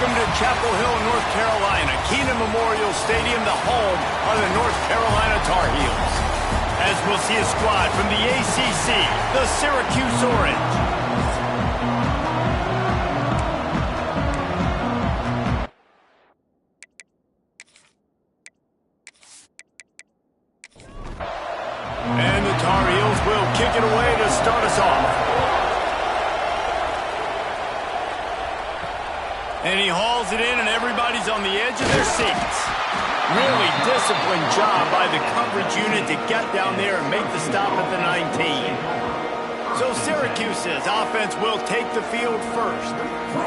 Welcome to Chapel Hill, North Carolina, Keenan Memorial Stadium, the home of the North Carolina Tar Heels. As we'll see a squad from the ACC, the Syracuse Orange. And the Tar Heels will kick it away to start us off. And he hauls it in, and everybody's on the edge of their seats. Really disciplined job by the coverage unit to get down there and make the stop at the 19. So Syracuse's offense will take the field first.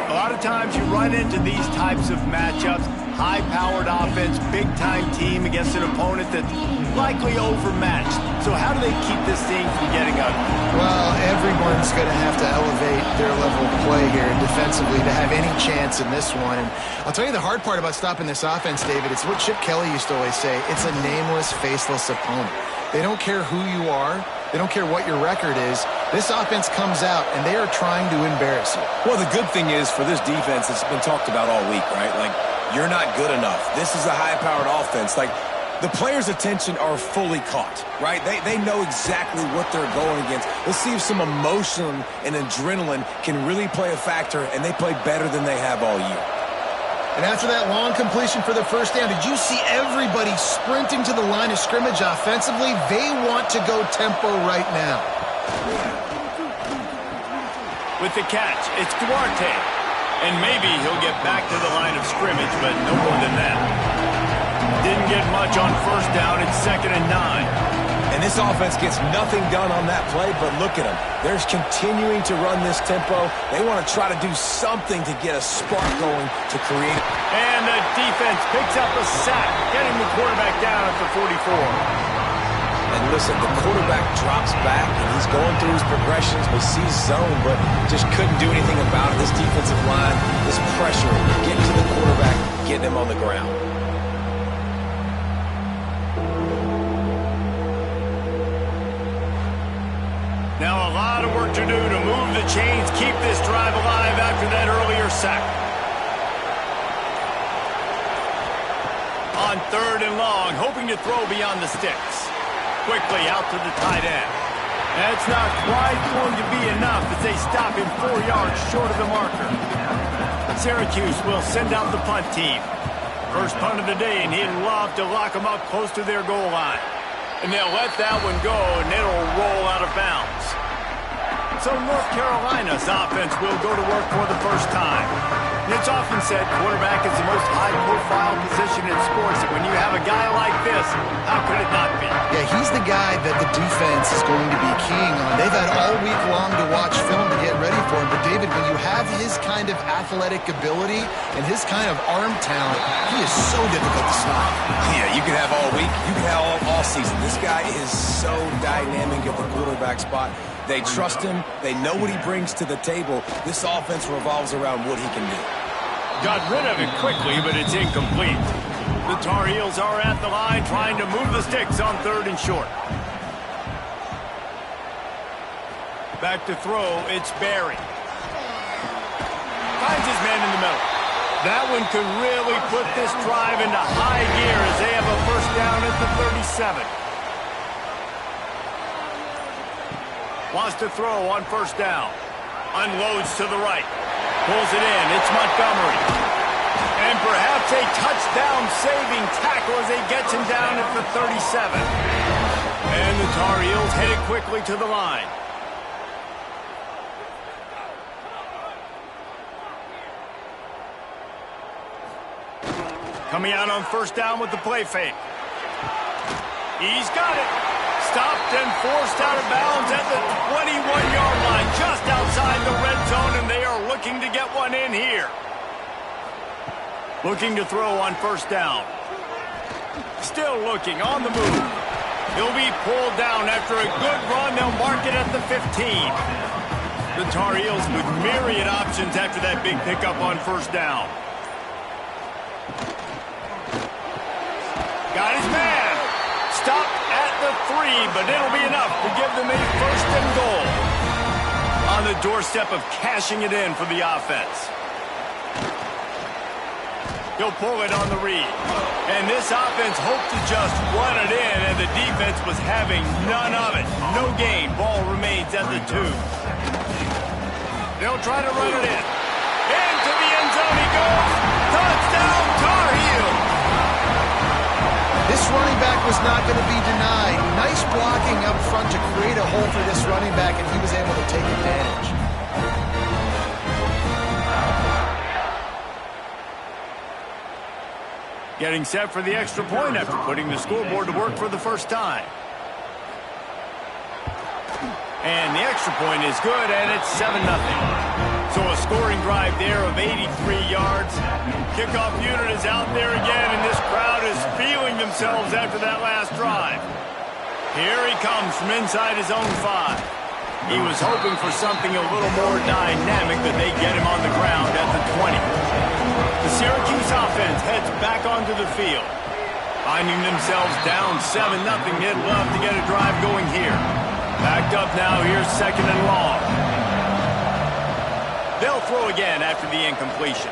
A lot of times you run into these types of matchups. High-powered offense, big-time team against an opponent that's likely overmatched. So how do they keep this thing from getting ugly? Well, everyone's going to have to elevate their level of play here defensively to have any chance in this one. And I'll tell you the hard part about stopping this offense, David. It's what Chip Kelly used to always say. It's a nameless, faceless opponent. They don't care who you are. They don't care what your record is. This offense comes out, and they are trying to embarrass you. Well, the good thing is for this defense, it's been talked about all week, right? Like, you're not good enough. This is a high-powered offense. Like, the players' attention are fully caught, right? They know exactly what they're going against. Let's see if some emotion and adrenaline can really play a factor, and they play better than they have all year. And after that long completion for the first down, did you see everybody sprinting to the line of scrimmage offensively? They want to go tempo right now. With the catch, it's Duarte. And maybe he'll get back to the line of scrimmage, but no more than that. Didn't get much on first down. It's 2nd and 9. And this offense gets nothing done on that play, but look at them. They're continuing to run this tempo. They want to try to do something to get a spark going to create. And the defense picks up a sack, getting the quarterback down at the 44. And listen, the quarterback drops back, and he's going through his progressions. We see zone, but just couldn't do anything about it. This defensive line, this pressure, getting to the quarterback, getting him on the ground. Now a lot of work to do to move the chains, keep this drive alive after that earlier sack. On 3rd and long, hoping to throw beyond the sticks. Quickly out to the tight end. That's not quite going to be enough as they stop him 4 yards short of the marker. Syracuse will send out the punt team. First punt of the day, and he'd love to lock them up close to their goal line. And they'll let that one go, and it'll roll out of bounds. So North Carolina's offense will go to work for the first time. It's often said quarterback is the most high-profile position in sports, and when you have a guy like this, how could it not be? Yeah, he's the guy that the defense is going to be keying on. They've had all week long to watch film to get ready for him, but David, when you have his kind of athletic ability and his kind of arm talent, he is so difficult to stop. Yeah, you can have all week, you can have all season. This guy is so dynamic at the quarterback spot. They trust him. They know what he brings to the table. This offense revolves around what he can do. Got rid of it quickly, but it's incomplete. The Tar Heels are at the line trying to move the sticks on 3rd and short. Back to throw, it's Barry. Finds his man in the middle. That one could really put this drive into high gear as they have a first down at the 37. Wants to throw on first down. Unloads to the right. Pulls it in. It's Montgomery. And perhaps a touchdown-saving tackle as he gets him down at the 37. And the Tar Heels headed quickly to the line. Coming out on first down with the play fake. He's got it. Stopped and forced out of bounds at the 21-yard line, just outside the red zone, and they are looking to get one in here. Looking to throw on first down. Still looking, on the move. He'll be pulled down after a good run. They'll mark it at the 15. The Tar Heels with myriad options after that big pickup on first down. Got his man. Stopped at the 3, but it'll be enough to give them a first and goal. On the doorstep of cashing it in for the offense. He'll pull it on the read. And this offense hoped to just run it in, and the defense was having none of it. No gain. Ball remains at the 2. They'll try to run it in. Into the end zone he goes. Touchdown, Tar Heels. This running back was not going to be denied. Nice blocking up front to create a hole for this running back, and he was able to take advantage. Getting set for the extra point after putting the scoreboard to work for the first time. And the extra point is good, and it's 7-0. So a scoring drive there of 83 yards. Kickoff unit is out there again, and this crowd is feeling themselves after that last drive. Here he comes from inside his own 5. He was hoping for something a little more dynamic, but they get him on the ground at the 20. The Syracuse offense heads back onto the field. Finding themselves down 7-0, they'd love to get a drive going here. Backed up now, here's 2nd and long. They'll throw again after the incompletion.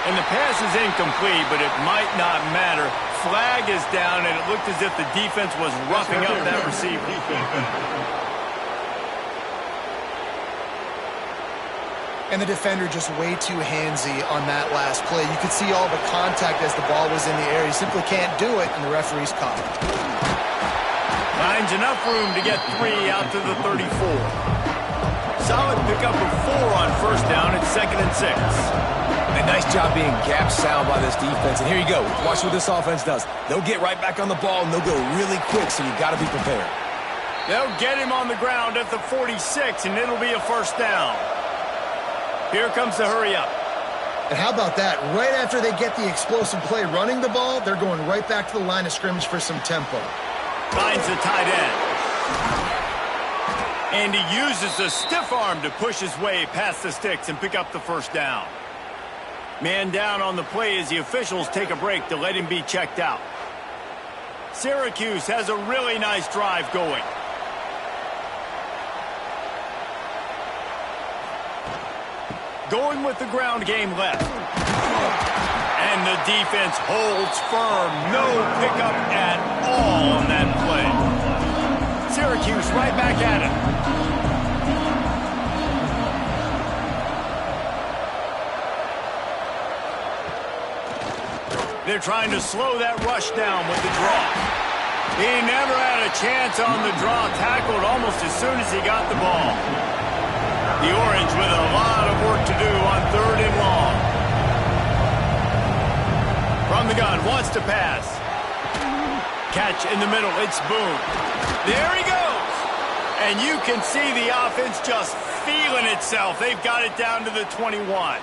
And the pass is incomplete, but it might not matter. Flag is down, and it looked as if the defense was roughing up that receiver. And the defender just way too handsy on that last play. You could see all the contact as the ball was in the air. He simply can't do it, and the referee's caught it. Finds enough room to get 3 out to the 34. Solid pickup of 4 on first down at 2nd and 6. And nice job being gap sound by this defense. And here you go. Watch what this offense does. They'll get right back on the ball, and they'll go really quick, so you've got to be prepared. They'll get him on the ground at the 46, and it'll be a first down. Here comes the hurry up. And how about that? Right after they get the explosive play running the ball, they're going right back to the line of scrimmage for some tempo. Finds the tight end. And he uses the stiff arm to push his way past the sticks and pick up the first down. Man down on the play as the officials take a break to let him be checked out. Syracuse has a really nice drive going. Going with the ground game left. And the defense holds firm. No pickup at all on that play. Syracuse right back at it. They're trying to slow that rush down with the draw. He never had a chance on the draw. Tackled almost as soon as he got the ball. The Orange with a lot of work to do on 3rd and long. From the gun, wants to pass. Catch in the middle, it's Boone. There he goes. And you can see the offense just feeling itself. They've got it down to the 21.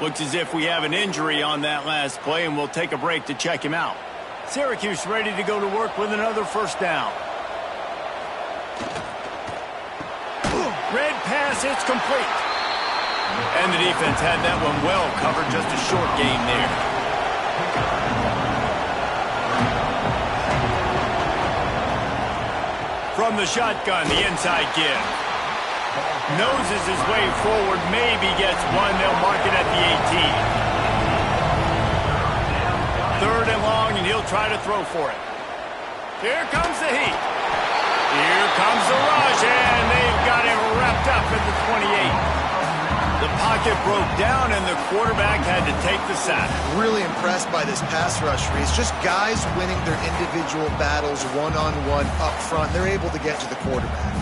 Looks as if we have an injury on that last play, and we'll take a break to check him out. Syracuse ready to go to work with another first down. Red pass, it's complete. And the defense had that one well covered, just a short gain there. From the shotgun, the inside give. Noses his way forward, maybe gets one. They'll mark it at the 18. 3rd and long, and he'll try to throw for it. Here comes the heat. Here comes the rush, and they've got him wrapped up at the 28. The pocket broke down, and the quarterback had to take the sack. Really impressed by this pass rush, Reese. Just guys winning their individual battles one-on-one up front. They're able to get to the quarterback.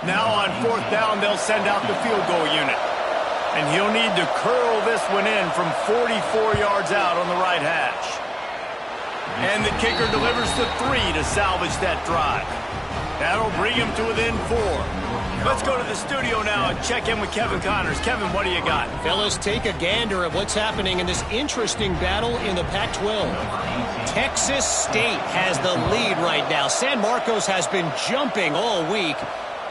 Now on 4th down, they'll send out the field goal unit. And he'll need to curl this one in from 44 yards out on the right hash. And the kicker delivers the 3 to salvage that drive. That'll bring him to within 4. Let's go to the studio now and check in with Kevin Connors. Kevin, what do you got? Fellas, take a gander at what's happening in this interesting battle in the Pac-12. Texas State has the lead right now. San Marcos has been jumping all week.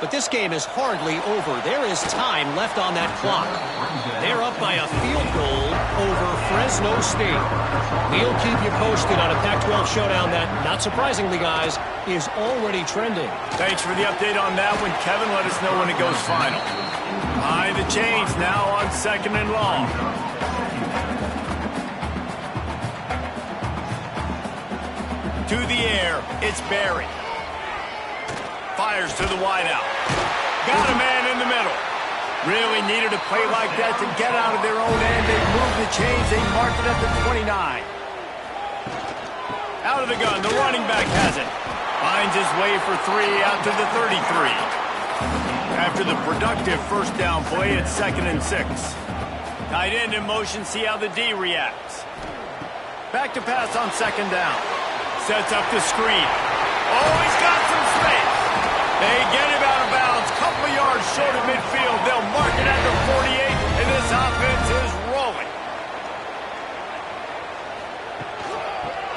But this game is hardly over. There is time left on that clock. They're up by a field goal over Fresno State. We'll keep you posted on a Pac-12 showdown that, not surprisingly, guys, is already trending. Thanks for the update on that one, Kevin. Let us know when it goes final. Behind the chains now on 2nd and long. To the air, it's Barry. Fires to the wideout. Got a man in the middle. Really needed a play like that to get out of their own end. They move the chains. They mark it at the 29. Out of the gun, the running back has it. Finds his way for 3 out to the 33. After the productive first down play, it's 2nd and 6. Tight end in motion, see how the D reacts. Back to pass on 2nd down. Sets up the screen. Oh, he's got some space. They get him out of bounds. Couple of yards short of midfield. They'll mark it at the 48, and this offense is rolling.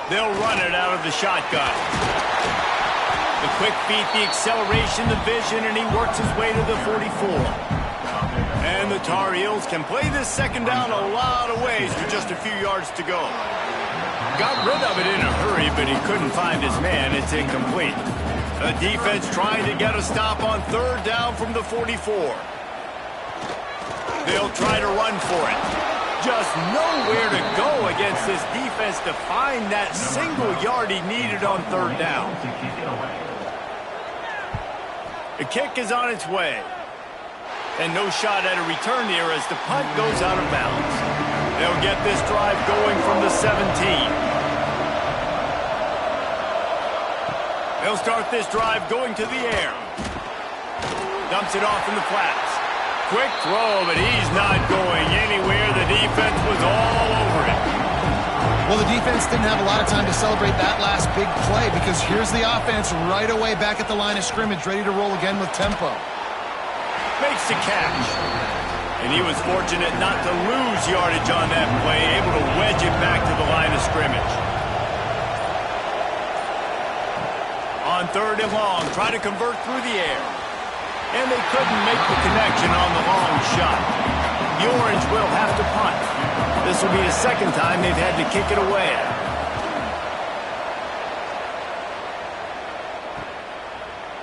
They'll run it out of the shotgun. The quick feet, the acceleration, the vision, and he works his way to the 44. And the Tar Heels can play this 2nd down a lot of ways with just a few yards to go. Got rid of it in a hurry, but he couldn't find his man. It's incomplete. The defense trying to get a stop on 3rd down from the 44. They'll try to run for it. Just nowhere to go against this defense to find that single yard he needed on 3rd down. The kick is on its way. And no shot at a return here as the punt goes out of bounds. They'll get this drive going from the 17. They'll start this drive going to the air. Dumps it off in the flats. Quick throw, but he's not going anywhere. The defense was all over it. Well, the defense didn't have a lot of time to celebrate that last big play because here's the offense right away back at the line of scrimmage, ready to roll again with tempo. Makes the catch. And he was fortunate not to lose yardage on that play, able to wedge it back to the line of scrimmage. On 3rd and long, try to convert through the air. And they couldn't make the connection on the long shot. The Orange will have to punt. This will be the 2nd time they've had to kick it away.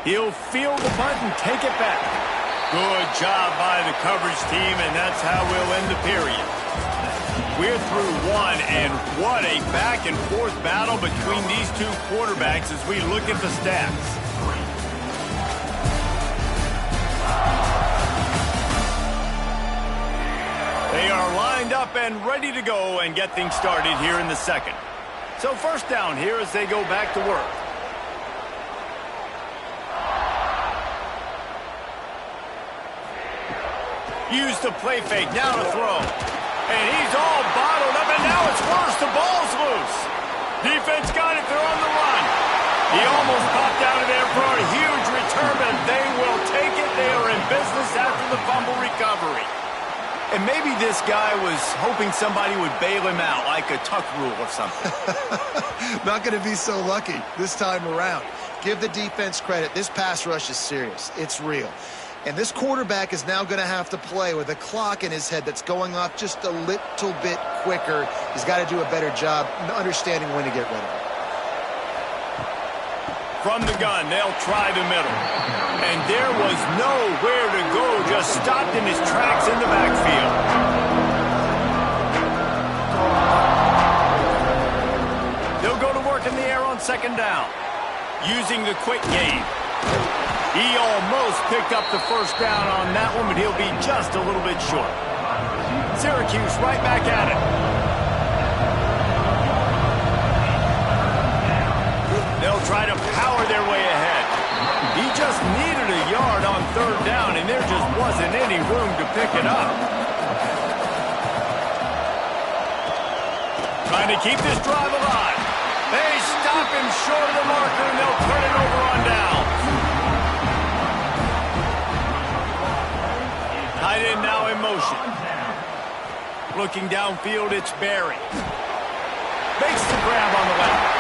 He'll field the punt and take it back. Good job by the coverage team, and that's how we'll end the period. We're through one, and what a back-and-forth battle between these two quarterbacks as we look at the stats. They are lined up and ready to go and get things started here in the 2nd. So 1st down here as they go back to work. Use the play fake, now to throw. And he's all bottled up, and now it's worse. The ball's loose. Defense got it, they're on the run. He almost popped out of there for a huge return, but they will take it. They are in business after the fumble recovery. And maybe this guy was hoping somebody would bail him out, like a tuck rule or something. Not going to be so lucky this time around. Give the defense credit. This pass rush is serious. It's real. And this quarterback is now going to have to play with a clock in his head that's going off just a little bit quicker. He's got to do a better job understanding when to get rid of it. From the gun, they'll try the middle. And there was nowhere to go, just stopped in his tracks in the backfield. They'll go to work in the air on 2nd down. Using the quick game. He almost picked up the 1st down on that one, but he'll be just a little bit short. Syracuse right back at it. They'll try to power their way ahead. He just needed a yard on 3rd down, and there just wasn't any room to pick it up. Trying to keep this drive alive. They stop him short of the marker, and they'll turn it over on down. Tight end now in motion. Looking downfield, it's Barry. Makes the grab on the left.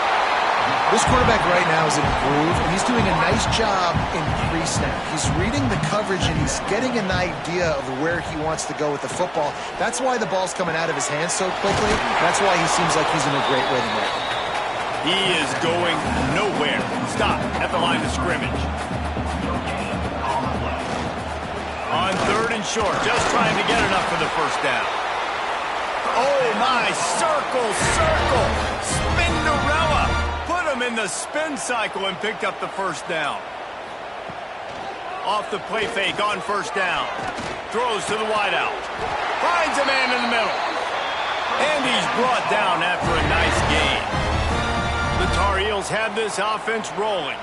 This quarterback right now is in a groove, and he's doing a nice job in pre-snap. He's reading the coverage, and he's getting an idea of where he wants to go with the football. That's why the ball's coming out of his hands so quickly. That's why he seems like he's in a great rhythm right now. He is going nowhere. Stop at the line of scrimmage. On 3rd and short, just trying to get enough for the first down. Oh, my, circle, Spinderella. Put him in the spin cycle and picked up the first down. Off the play fake on first down. Throws to the wideout. Finds a man in the middle. And he's brought down after a nice gain. The Tar Heels have this offense rolling.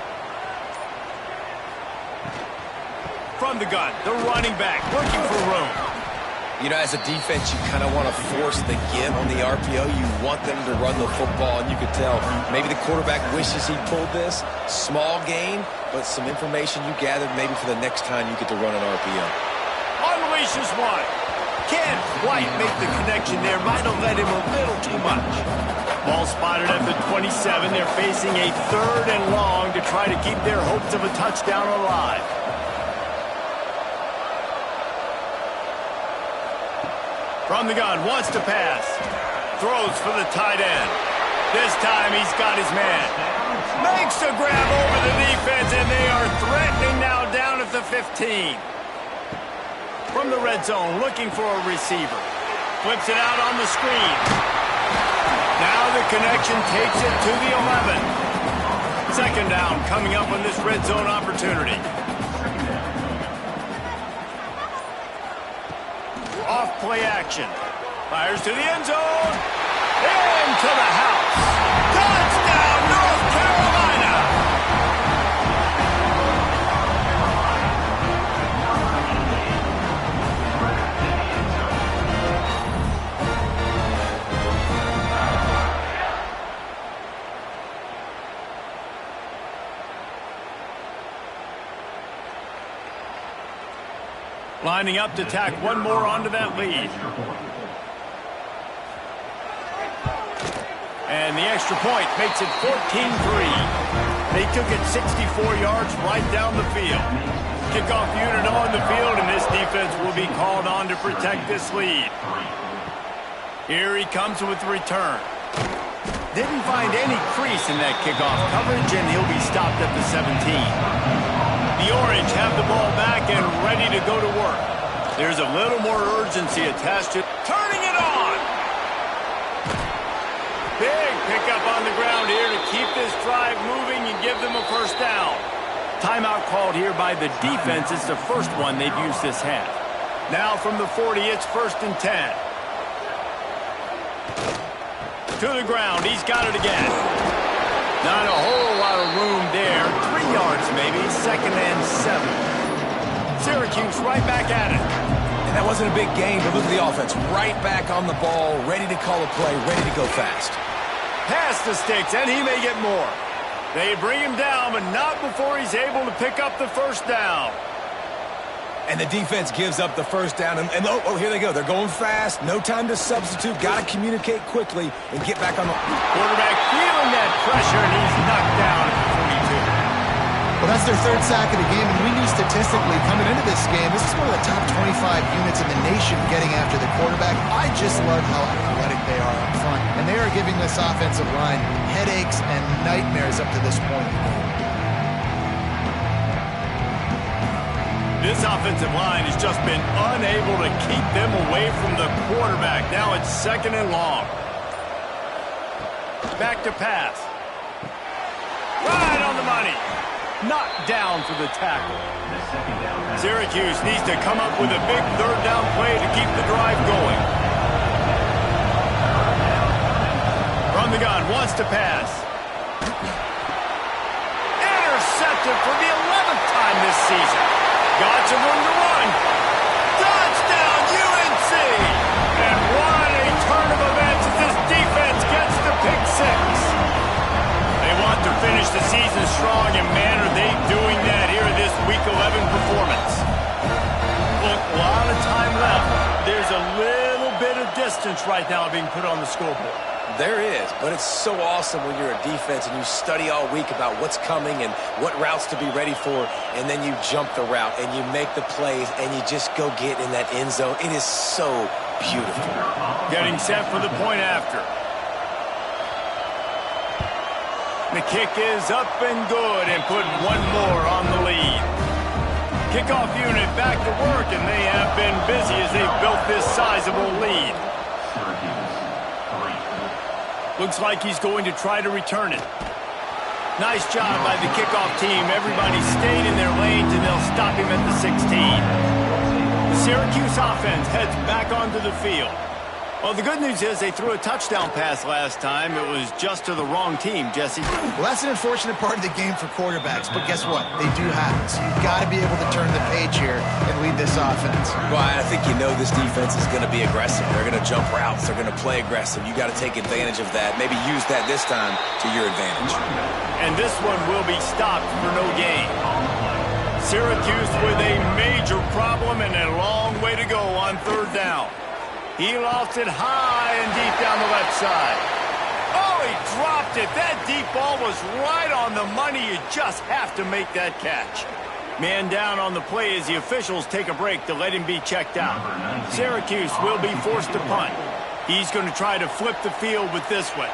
From the gun, the running back looking for room. You know, as a defense, you kind of want to force the give on the RPO. You want them to run the football, and you could tell maybe the quarterback wishes he pulled this. Small gain, but some information you gathered maybe for the next time you get to run an RPO. Unleashes one. Can't quite make the connection there. Might have led him a little too much. Ball spotted at the 27. They're facing a 3rd and long to try to keep their hopes of a touchdown alive. From the gun, wants to pass. Throws for the tight end. This time he's got his man. Makes a grab over the defense, and they are threatening now down at the 15. From the red zone, looking for a receiver. Flips it out on the screen. Now the connection takes it to the 11. 2nd down coming up on this red zone opportunity. Off play action. Fires to the end zone. Into the house. Touchdown, North Carolina! Lining up to tack one more onto that lead. And the extra point makes it 14-3. They took it 64 yards right down the field. Kickoff unit on the field, and this defense will be called on to protect this lead. Here he comes with the return. Didn't find any crease in that kickoff coverage, and he'll be stopped at the 17. The Orange have the ball back and ready to go to work. There's a little more urgency attached to turning it on. Big pickup on the ground here to keep this drive moving and give them a first down. Timeout called here by the defense. It's the first one they've used this half. Now from the 40, it's 1st and 10. To the ground, he's got it again. Not a whole lot of room there. 3 yards maybe, 2nd and 7. Syracuse right back at it. And that wasn't a big gain, but look at the offense. Right back on the ball, ready to call a play, ready to go fast. Past the sticks, and he may get more. They bring him down, but not before he's able to pick up the first down. And the defense gives up the first down. And oh, here they go. They're going fast. No time to substitute. Got to communicate quickly and get back on the... Quarterback feeling that pressure, and he's knocked down at the 42. Well, that's their 3rd sack of the game, and we knew statistically coming into this game, this is one of the top 25 units in the nation getting after the quarterback. I just love how athletic they are up front, and they are giving this offensive line headaches and nightmares up to this point. This offensive line has just been unable to keep them away from the quarterback. Now it's 2nd and long. Back to pass. Right on the money. Knocked down for the tackle. Syracuse needs to come up with a big 3rd down play to keep the drive going. From the gun, wants to pass. Intercepted for the 11th time this season. Got some room to run. Touchdown, UNC! And what a turn of events as this defense gets the pick 6. They want to finish the season strong, and man, are they doing that here in this Week 11 performance. Look, a lot of time left. There's a little bit of distance right now being put on the scoreboard. There is, but it's so awesome when you're a defense and you study all week about what's coming and what routes to be ready for, and then you jump the route and you make the plays and you just go get in that end zone. It is so beautiful. Getting set for the point after. The kick is up and good and put one more on the lead. Kickoff unit back to work, and they have been busy as they've built this sizable lead. Looks like he's going to try to return it. Nice job by the kickoff team. Everybody stayed in their lanes, and they'll stop him at the 16. The Syracuse offense heads back onto the field. Well, the good news is they threw a touchdown pass last time. It was just to the wrong team, Jesse. Well, that's an unfortunate part of the game for quarterbacks, but guess what? They do happen. So you've got to be able to turn the page here and lead this offense. Well, I think you know this defense is going to be aggressive. They're going to jump routes. They're going to play aggressive. You got to take advantage of that. Maybe use that this time to your advantage. And this one will be stopped for no gain. Syracuse with a major problem and a long way to go on third down. He lost it high and deep down the left side. Oh, he dropped it. That deep ball was right on the money. You just have to make that catch. Man down on the play as the officials take a break to let him be checked out. Syracuse will be forced to punt. He's going to try to flip the field with this one.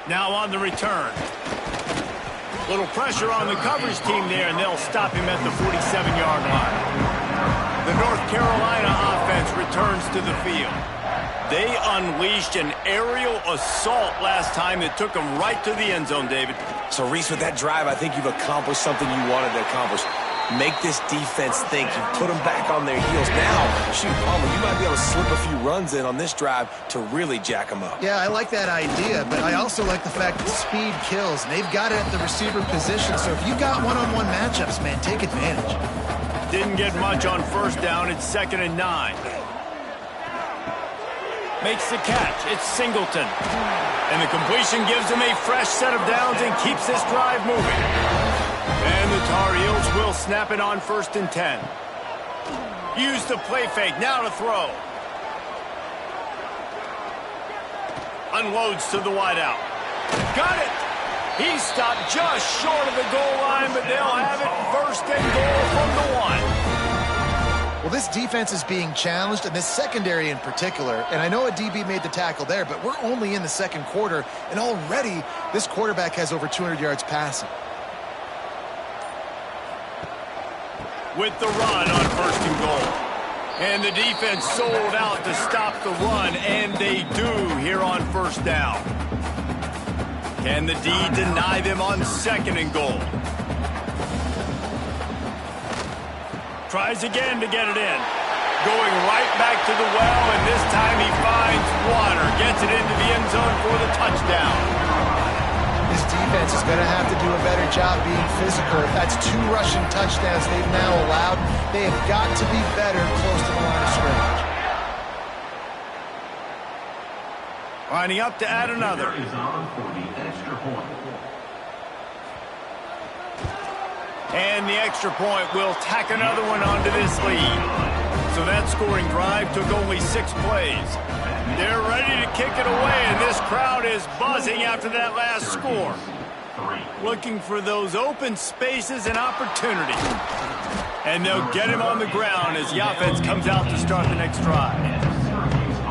Now on the return. Little pressure on the coverage team there, and they'll stop him at the 47-yard line. The North Carolina offense returns to the field. They unleashed an aerial assault last time that took them right to the end zone, David. So, Reese, with that drive, I think you've accomplished something you wanted to accomplish. Make this defense think. You put them back on their heels. Now, shoot, Palmer, you might be able to slip a few runs in on this drive to really jack them up. Yeah, I like that idea, but I also like the fact that speed kills. They've got it at the receiver position, so if you got one-on-one matchups, man, take advantage. Didn't get much on first down. It's 2nd and 9. Makes the catch. It's Singleton. And the completion gives him a fresh set of downs and keeps this drive moving. And the Tar Heels will snap it on 1st and 10. Use the play fake. Now to throw. Unloads to the wideout. Got it. He stopped just short of the goal line, but they'll have it 1st and goal from the 1. Well, this defense is being challenged, and this secondary in particular. And I know a DB made the tackle there, but we're only in the second quarter, and already this quarterback has over 200 yards passing. With the run on 1st and goal. And the defense sold out to stop the run, and they do here on 1st down. Can the D deny them on 2nd and goal? Tries again to get it in. Going right back to the well, and this time he finds water. Gets it into the end zone for the touchdown. This defense is going to have to do a better job being physical. That's 2 rushing touchdowns they've now allowed. They have got to be better close to the line of scrimmage. Lining up to add another. And the extra point will tack another one onto this lead. So that scoring drive took only 6 plays. They're ready to kick it away, and this crowd is buzzing after that last score. Looking for those open spaces and opportunity. And they'll get him on the ground as the offense comes out to start the next drive.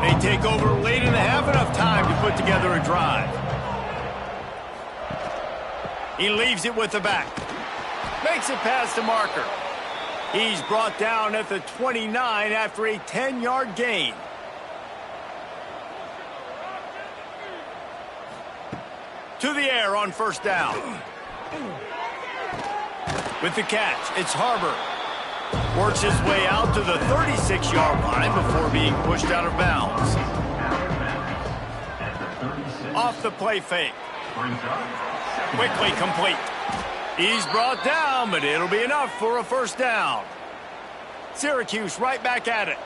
They take over late in the half, enough time to put together a drive. He leaves it with the back. Makes it past the marker. He's brought down at the 29 after a 10-yard gain. To the air on 1st down. With the catch, it's Harbor. Works his way out to the 36-yard line before being pushed out of bounds. Off the play fake. Quickly complete. He's brought down, but it'll be enough for a 1st down. Syracuse right back at it.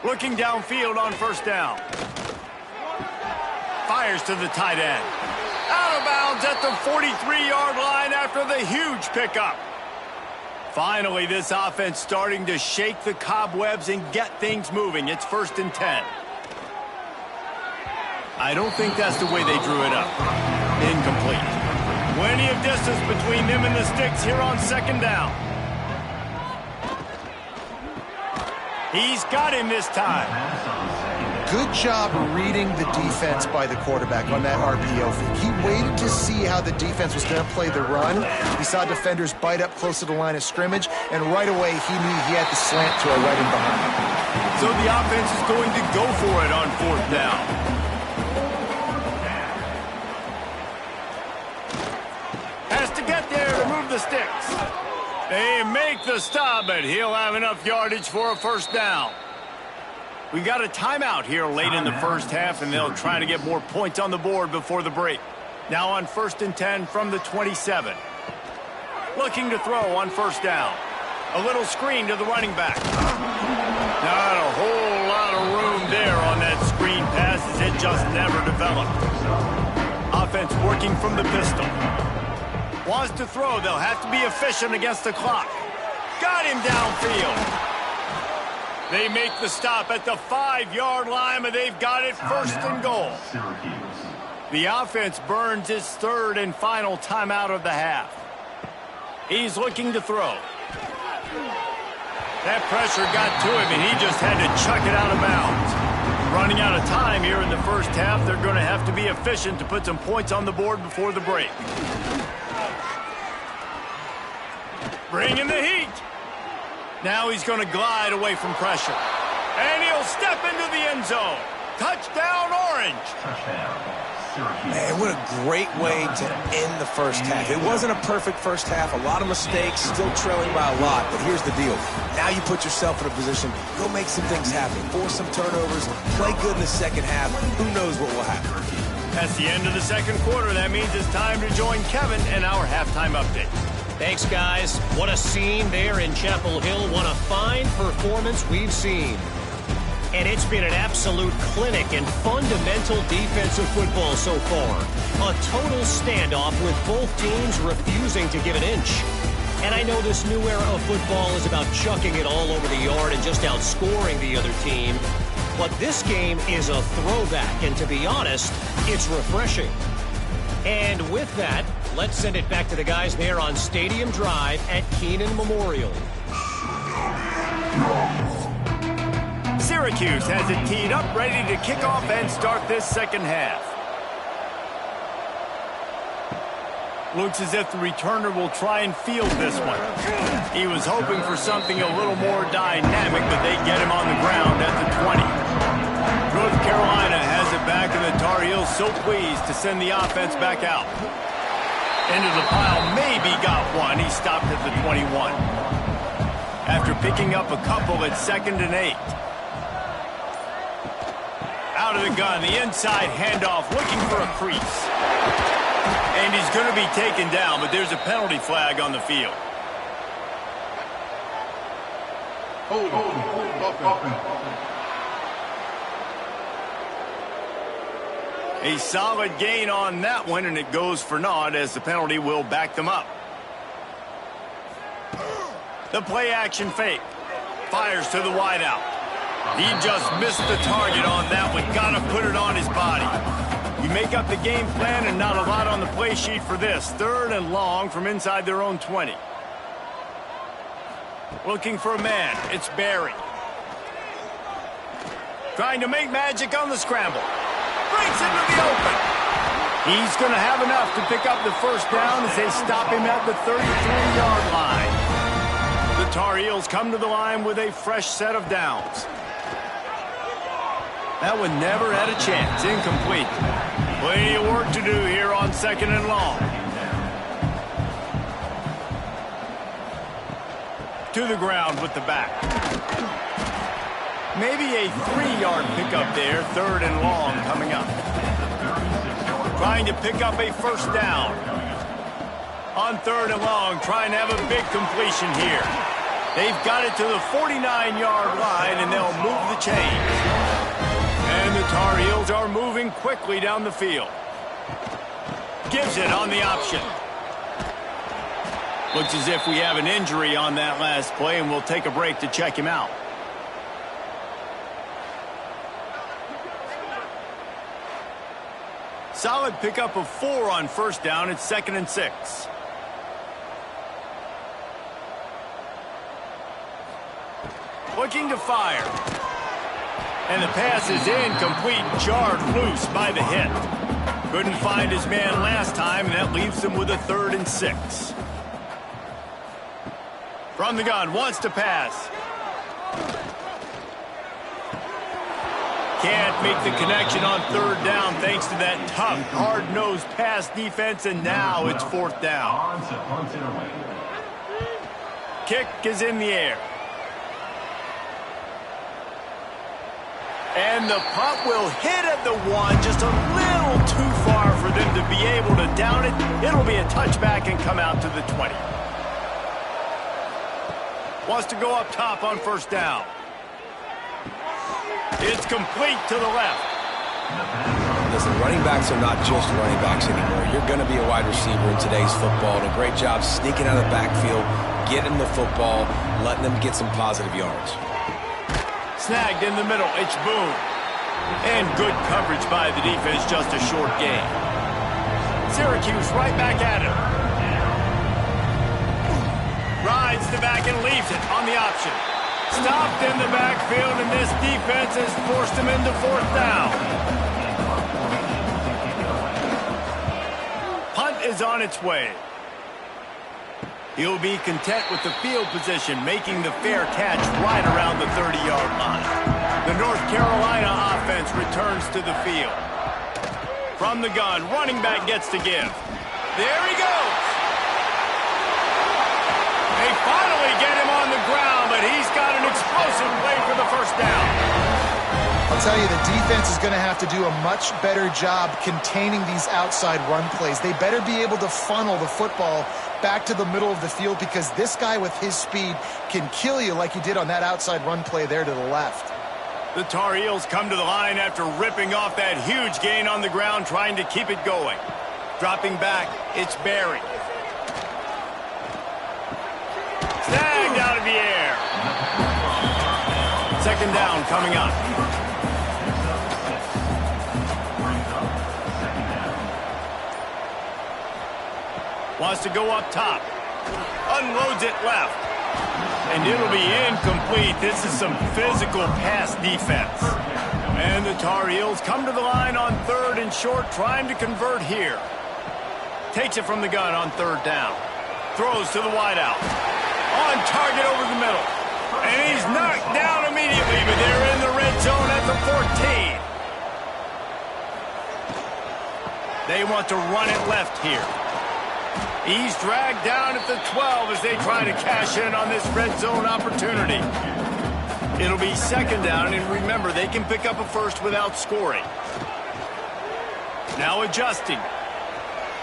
Looking downfield on 1st down. Fires to the tight end. Out of bounds at the 43-yard line after the huge pickup. Finally, this offense starting to shake the cobwebs and get things moving. It's 1st and 10. I don't think that's the way they drew it up. Incomplete. Plenty of distance between them and the sticks here on 2nd down. He's got him this time. Good job reading the defense by the quarterback on that RPO fake. He waited to see how the defense was going to play the run. He saw defenders bite up close to the line of scrimmage, and right away he knew he had the slant to a right in behind. So the offense is going to go for it on 4th down. Has to get there to move the sticks. They make the stop, but he'll have enough yardage for a 1st down. We got a timeout here late in the 1st half, and they'll try to get more points on the board before the break. Now on 1st and 10 from the 27. Looking to throw on 1st down. A little screen to the running back. Not a whole lot of room there on that screen pass as it just never developed. Offense working from the pistol. Wants to throw. They'll have to be efficient against the clock. Got him downfield. They make the stop at the 5-yard line, but they've got it 1st and goal. The offense burns its 3rd and final timeout of the half. He's looking to throw. That pressure got to him, and he just had to chuck it out of bounds. Running out of time here in the 1st half, they're going to have to be efficient to put some points on the board before the break. Bringing the heat. Now he's going to glide away from pressure. And he'll step into the end zone. Touchdown, Orange. Man, what a great way to end the 1st half. It wasn't a perfect 1st half. A lot of mistakes, still trailing by a lot. But here's the deal. Now you put yourself in a position, go make some things happen. Force some turnovers, play good in the 2nd half. Who knows what will happen? That's the end of the 2nd quarter. That means it's time to join Kevin and our halftime update. Thanks, guys. What a scene there in Chapel Hill. What a fine performance we've seen. And it's been an absolute clinic in fundamental defensive football so far. A total standoff with both teams refusing to give an inch. And I know this new era of football is about chucking it all over the yard and just outscoring the other team. But this game is a throwback, and to be honest, it's refreshing. And with that, let's send it back to the guys there on Stadium Drive at Keenan Memorial. Syracuse has it teed up, ready to kick off and start this 2nd half. Looks as if the returner will try and field this one. He was hoping for something a little more dynamic, but they get him on the ground at the 20. North Carolina has it back, and the Tar Heels so pleased to send the offense back out. Into the pile, maybe got one. He stopped at the 21. After picking up a couple at 2nd and 8. Out of the gun, the inside handoff, looking for a crease. And he's going to be taken down, but there's a penalty flag on the field. A solid gain on that one, and it goes for naught as the penalty will back them up. The play action fake. Fires to the wideout. He just missed the target on that one. Got to put it on his body. You make up the game plan and not a lot on the play sheet for this. 3rd and long from inside their own 20. Looking for a man. It's Barry. Trying to make magic on the scramble. Breaks into the open. He's going to have enough to pick up the 1st down as they stop him at the 33-yard line. The Tar Heels come to the line with a fresh set of downs. That one never had a chance. Incomplete. Plenty of work to do here on 2nd and long. To the ground with the back. Maybe a 3-yard pickup there. 3rd and long coming up. Trying to pick up a 1st down. On 3rd and long, trying to have a big completion here. They've got it to the 49-yard line, and they'll move the chains. And the Tar Heels are moving quickly down the field. Gives it on the option. Looks as if we have an injury on that last play, and we'll take a break to check him out. Solid pickup of 4 on first down. It's 2nd and 6. Looking to fire. And the pass is incomplete, jarred loose by the hit. Couldn't find his man last time, and that leaves him with a 3rd and 6. From the gun, wants to pass. Can't make the connection on 3rd down thanks to that tough, hard-nosed pass defense, and now it's 4th down. Kick is in the air. And the punt will hit at the 1, just a little too far for them to be able to down it. It'll be a touchback and come out to the 20. Wants to go up top on first down. It's complete to the left. Listen, running backs are not just running backs anymore. You're going to be a wide receiver in today's football. And a great job sneaking out of the backfield, getting the football, letting them get some positive yards. Snagged in the middle, it's Boone. And good coverage by the defense, just a short gain. Syracuse right back at him. Rides the back and leaves it on the option. Stopped in the backfield, and this defense has forced him into 4th down. Punt is on its way. He'll be content with the field position, making the fair catch right around the 30-yard line. The North Carolina offense returns to the field. From the gun, running back gets to give. There he goes. They finally get him on the ground, but he's got an explosive play for the 1st down. I'll tell you, the defense is going to have to do a much better job containing these outside run plays. They better be able to funnel the football back to the middle of the field, because this guy with his speed can kill you like he did on that outside run play there to the left. The Tar Heels come to the line after ripping off that huge gain on the ground, trying to keep it going. Dropping back, it's Barry. Snagged out of the air. 2nd down coming up. Wants to go up top. Unloads it left. And it'll be incomplete. This is some physical pass defense. And the Tar Heels come to the line on 3rd and short, trying to convert here. Takes it from the gun on 3rd down. Throws to the wideout. On target over the middle. And he's knocked down immediately, but they're in the red zone at the 14. They want to run it left here. He's dragged down at the 12 as they try to cash in on this red zone opportunity. It'll be 2nd down, and remember, they can pick up a 1st without scoring. Now adjusting.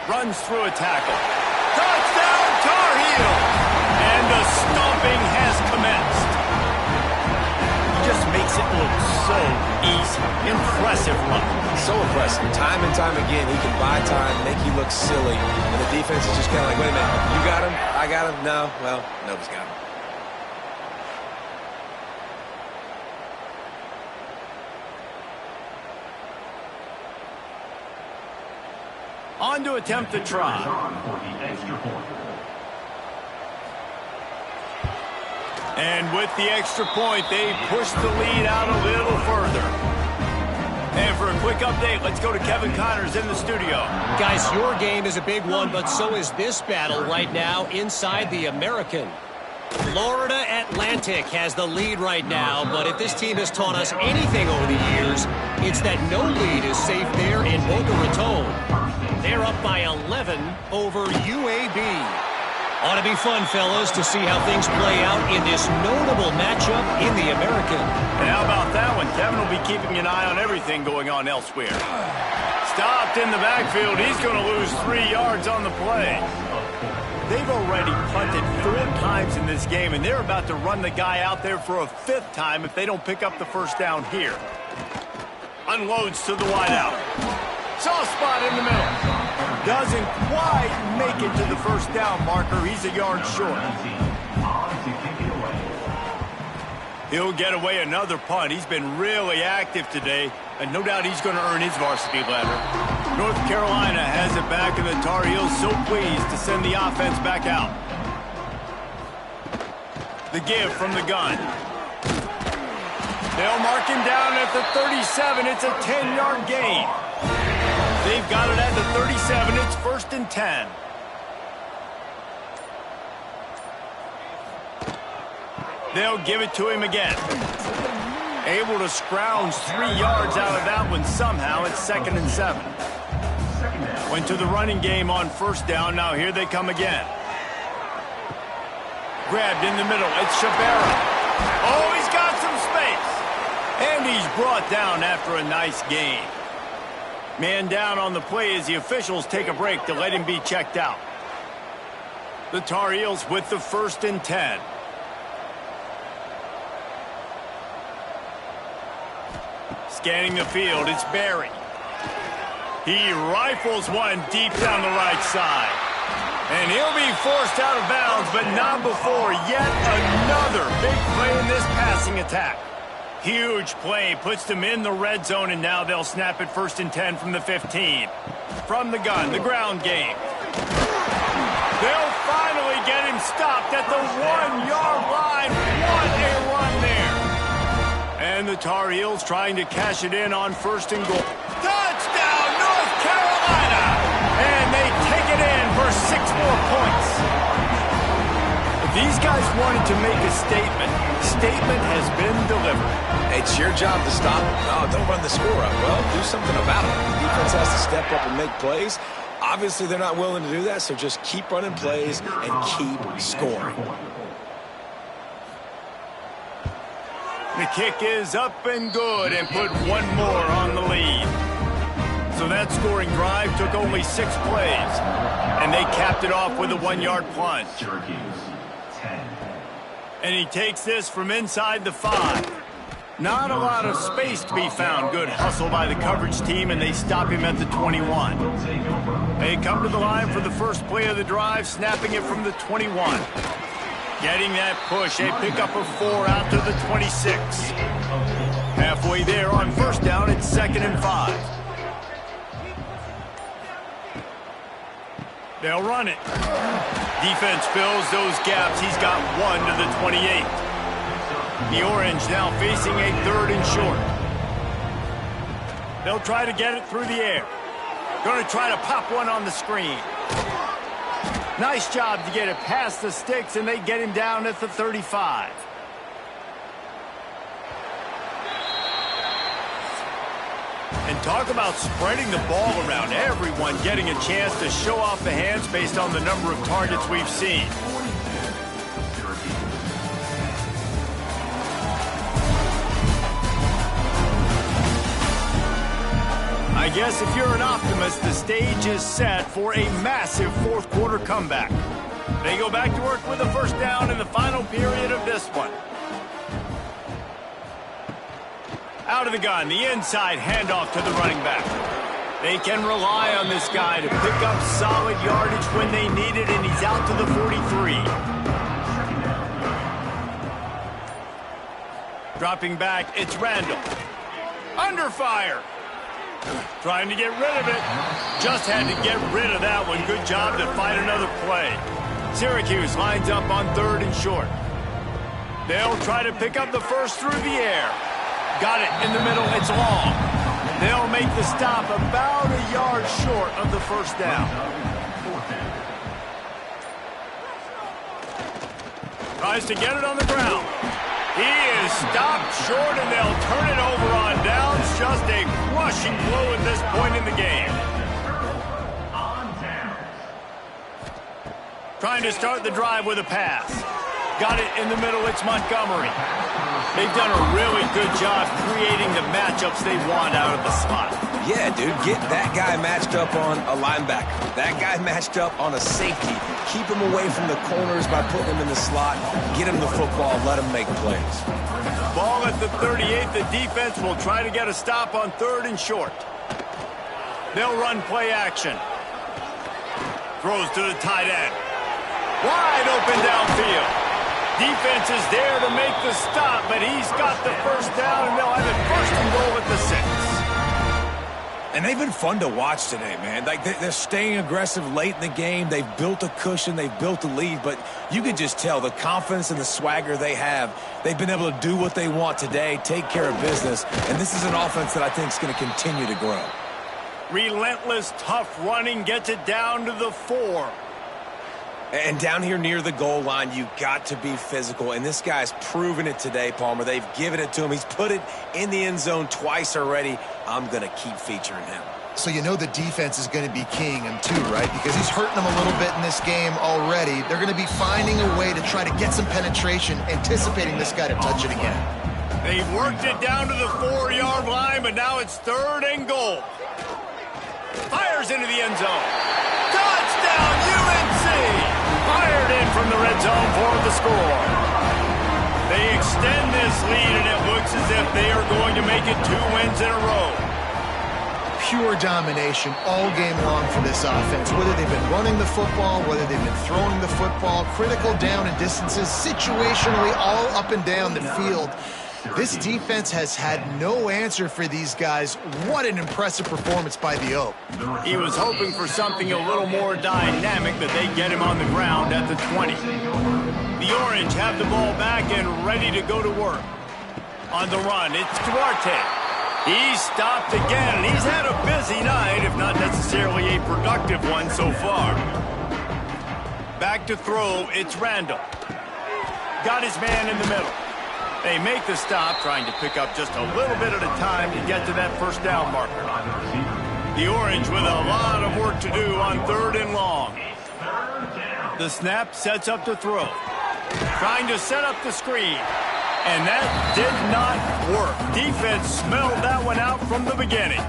Runs through a tackle. Touchdown, Tar Heel! And the stomping has commenced. Just makes it look so easy. Impressive run. So impressive. Time and time again, he can buy time, make you look silly, and the defense is just kind of like, wait a minute, you got him? I got him? No? Well, nobody's got him. On to attempt the try. And with the extra point, they push the lead out a little further. And for a quick update, let's go to Kevin Connors in the studio. Guys, your game is a big one, but so is this battle right now inside the American. Florida Atlantic has the lead right now, but if this team has taught us anything over the years, it's that no lead is safe there in Boca Raton. They're up by 11 over UAB. Ought to be fun, fellas, to see how things play out in this notable matchup in the American. And how about that one? Kevin will be keeping an eye on everything going on elsewhere. Stopped in the backfield. He's going to lose 3 yards on the play. They've already punted 4 times in this game, and they're about to run the guy out there for a 5th time if they don't pick up the 1st down here. Unloads to the wideout. soft spot in the middle. Doesn't quite make it to the first down marker. He's a yard short. He'll get away another punt. He's been really active today, and no doubt he's going to earn his varsity letter. North Carolina has it back, and the Tar Heels so pleased to send the offense back out. The give from the gun. They'll mark him down at the 37. It's a 10-yard gain. They've got it at the 37. It's 1st and 10. They'll give it to him again. Able to scrounge 3 yards out of that one somehow. It's 2nd and 7. Went to the running game on 1st down. Now here they come again. Grabbed in the middle. It's Shabara. Oh, he's got some space. And he's brought down after a nice gain. Man down on the play as the officials take a break to let him be checked out. The Tar Heels with the 1st and 10. Scanning the field, it's Barry. He rifles one deep down the right side. And he'll be forced out of bounds, but not before yet another big play in this passing attack. Huge play, puts them in the red zone, and now they'll snap it 1st and 10 from the 15. From the gun, the ground game. They'll finally get him stopped at the 1-yard line. What a run there. And the Tar Heels trying to cash it in on 1st and goal. Touchdown, North Carolina! And they take it in for 6 more points. If these guys wanted to make a statement has been delivered. It's your job to stop it. No, don't run the score up. Well, do something about it. The defense has to step up and make plays. Obviously, they're not willing to do that, so just keep running plays and keep scoring. The kick is up and good and put one more on the lead. So that scoring drive took only 6 plays, and they capped it off with a 1-yard plunge. And he takes this from inside the 5. Not a lot of space to be found. Good hustle by the coverage team, and they stop him at the 21. They come to the line for the first play of the drive, snapping it from the 21. Getting that push, a pickup of 4 out to the 26. Halfway there on 1st down, it's 2nd and 5. They'll run it. Defense fills those gaps. He's got 1 to the 28. The Orange now facing a 3rd and short. They'll try to get it through the air. Going to try to pop one on the screen. Nice job to get it past the sticks, and they get him down at the 35. And talk about spreading the ball around. Everyone getting a chance to show off the hands based on the number of targets we've seen. I guess if you're an optimist, the stage is set for a massive 4th quarter comeback. They go back to work with a 1st down in the final period of this one. Out of the gun, the inside handoff to the running back. They can rely on this guy to pick up solid yardage when they need it, and he's out to the 43. Dropping back, it's Randall. Under fire. Trying to get rid of it. Just had to get rid of that one. Good job to find another play. Syracuse lines up on 3rd and short. They'll try to pick up the first through the air. Got it in the middle. It's long. They'll make the stop about a yard short of the 1st down. Tries to get it on the ground. He is stopped short, and they'll turn it over on downs. Just a crushing blow at this point in the game. Trying to start the drive with a pass. Got it in the middle. It's Montgomery. They've done a really good job creating the matchups they want out of the slot. Yeah, dude, get that guy matched up on a linebacker. That guy matched up on a safety. Keep him away from the corners by putting him in the slot. Get him the football. Let him make plays. Ball at the 38. The defense will try to get a stop on 3rd and short. They'll run play action. Throws to the tight end. Wide open downfield. Defense is there to make the stop, but he's got the first down, and they'll have it first and goal at the 6. And they've been fun to watch today, man. Like, they're staying aggressive late in the game. They've built a cushion. They've built a lead. But you can just tell the confidence and the swagger they have. They've been able to do what they want today, take care of business. And this is an offense that I think is going to continue to grow. Relentless, tough running gets it down to the 4. And down here near the goal line, you got to be physical. And this guy's proven it today, Palmer. They've given it to him. He's put it in the end zone twice already. I'm going to keep featuring him. So you know the defense is going to be keying him too, right? Because he's hurting them a little bit in this game already. They're going to be finding a way to try to get some penetration, anticipating this guy to touch it again. They've worked it down to the 4-yard line, but now it's 3rd and goal. Fires into the end zone. Touchdown, UNC! Fired in from the red zone for the score. They extend this lead, and it looks as if they are going to make it 2 wins in a row. Pure domination all game long for this offense. Whether they've been running the football, whether they've been throwing the football, critical down and distances, situationally all up and down the field. This defense has had no answer for these guys. What an impressive performance by the Oak. He was hoping for something a little more dynamic, but they get him on the ground at the 20. The Orange have the ball back and ready to go to work. On the run, it's Duarte. He's stopped again, and he's had a busy night, if not necessarily a productive one so far. Back to throw, it's Randall. Got his man in the middle. They make the stop, trying to pick up just a little bit at a time to get to that first down marker. The Orange with a lot of work to do on 3rd and long. The snap sets up the throw. Trying to set up the screen. And that did not work. Defense smelled that one out from the beginning.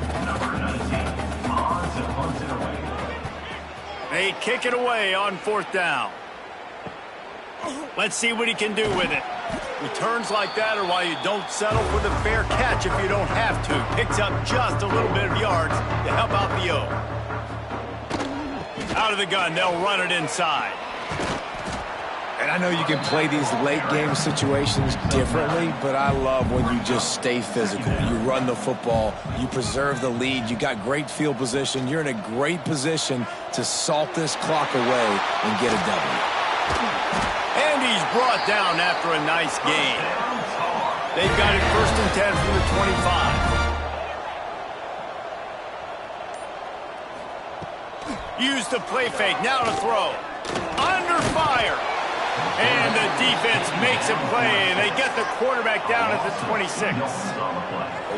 They kick it away on 4th down. Let's see what he can do with it. Returns like that are why you don't settle for the fair catch if you don't have to. Picks up just a little bit of yards to help out the O. Out of the gun, they'll run it inside. And I know you can play these late game situations differently, but I love when you just stay physical. You run the football, you preserve the lead, you got great field position, you're in a great position to salt this clock away and get a W. And he's brought down after a nice gain. They've got it 1st and 10 from the 25. Use the play fake, now to throw. Under fire. And the defense makes a play. They get the quarterback down at the 26.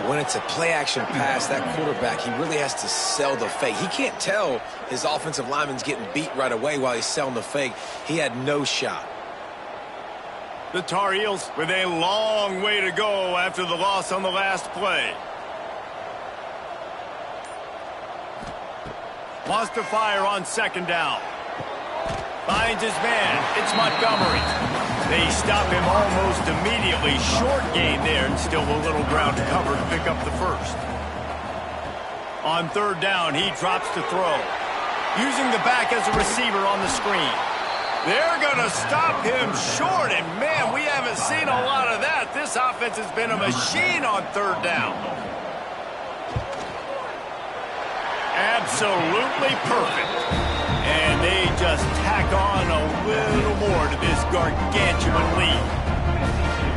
When it's a play-action pass, that quarterback, he really has to sell the fake. He can't tell his offensive lineman's getting beat right away while he's selling the fake. He had no shot. The Tar Heels with a long way to go after the loss on the last play. Wants to fire on 2nd down. Finds his man. It's Montgomery. They stop him almost immediately. Short gain there, and still a little ground to cover to pick up the first. On 3rd down, he drops to throw. Using the back as a receiver on the screen. They're going to stop him short, and man, we haven't seen a lot of that. This offense has been a machine on 3rd down. Absolutely perfect. And they just tack on a little more to this gargantuan lead.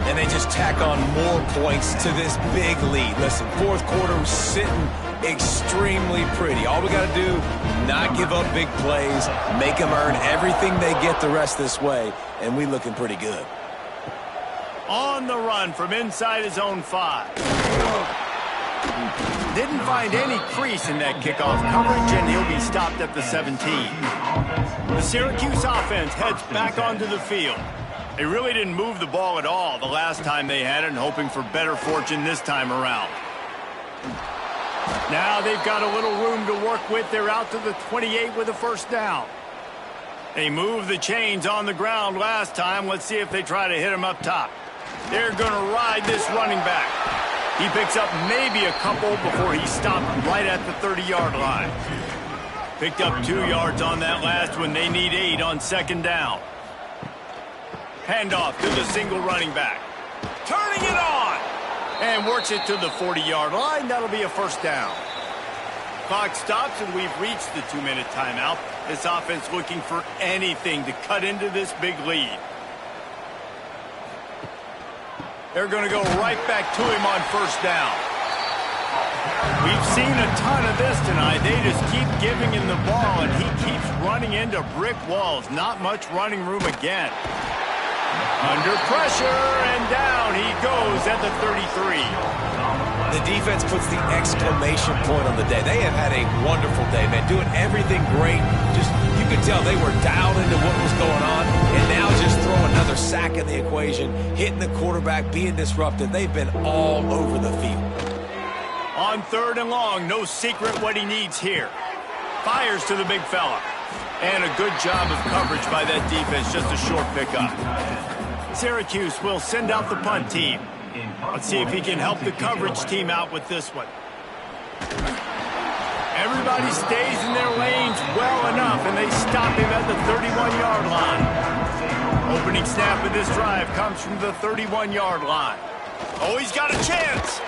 And they just tack on more points to this big lead. Listen, 4th quarter sitting extremely pretty. All we got to do, not give up big plays, make them earn everything they get the rest this way, and we looking pretty good. On the run from inside his own 5. Didn't find any crease in that kickoff coverage, and he'll be stopped at the 17. The Syracuse offense heads back onto the field. They really didn't move the ball at all the last time they had it, and hoping for better fortune this time around. Now they've got a little room to work with. They're out to the 28 with a first down. They moved the chains on the ground last time. Let's see if they try to hit him up top. They're going to ride this running back. He picks up maybe a couple before he stopped right at the 30-yard line. Picked up 2 yards on that last one. They need 8 on second down. Handoff to the single running back. Turning it on. And works it to the 40-yard line. That'll be a first down. Clock stops, and we've reached the 2-minute timeout. This offense looking for anything to cut into this big lead. They're going to go right back to him on first down. We've seen a ton of this tonight. They just keep giving him the ball, and he keeps running into brick walls. Not much running room again. Under pressure, and down he goes at the 33. The defense puts the exclamation point on the day. They have had a wonderful day, man, doing everything great. Just, you could tell they were dialed into what was going on, and now just throw another sack in the equation, hitting the quarterback, being disruptive. They've been all over the field. On 3rd and long, no secret what he needs here. Fires to the big fella. And a good job of coverage by that defense, just a short pickup. Syracuse will send out the punt team. Let's see if he can help the coverage team out with this one. Everybody stays in their lanes well enough, and they stop him at the 31-yard line. Opening snap of this drive comes from the 31-yard line. Oh, he's got a chance.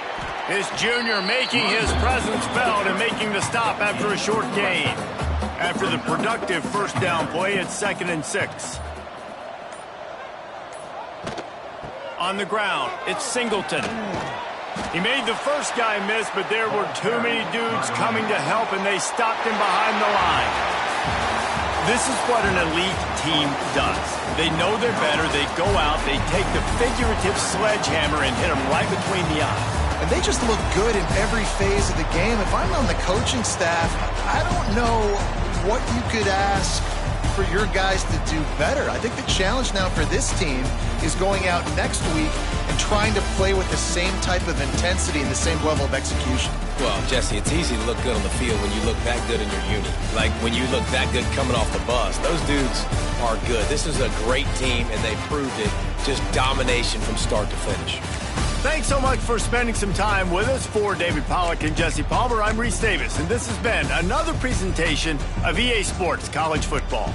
This junior making his presence felt and making the stop after a short gain. After the productive first down play, it's 2nd and 6. On the ground, it's Singleton. He made the first guy miss, but there were too many dudes coming to help, and they stopped him behind the line. This is what an elite team does. They know they're better. They go out, they take the figurative sledgehammer and hit them right between the eyes. And they just look good in every phase of the game. If I'm on the coaching staff, I don't know what you could ask for your guys to do better. I think the challenge now for this team is going out next week and trying to play with the same type of intensity and the same level of execution. Well, Jesse, it's easy to look good on the field when you look that good in your unit. Like when you look that good coming off the bus. Those dudes are good. This is a great team, and they proved it. Just domination from start to finish. Thanks so much for spending some time with us. For David Pollack and Jesse Palmer, I'm Reese Davis, and this has been another presentation of EA Sports College Football.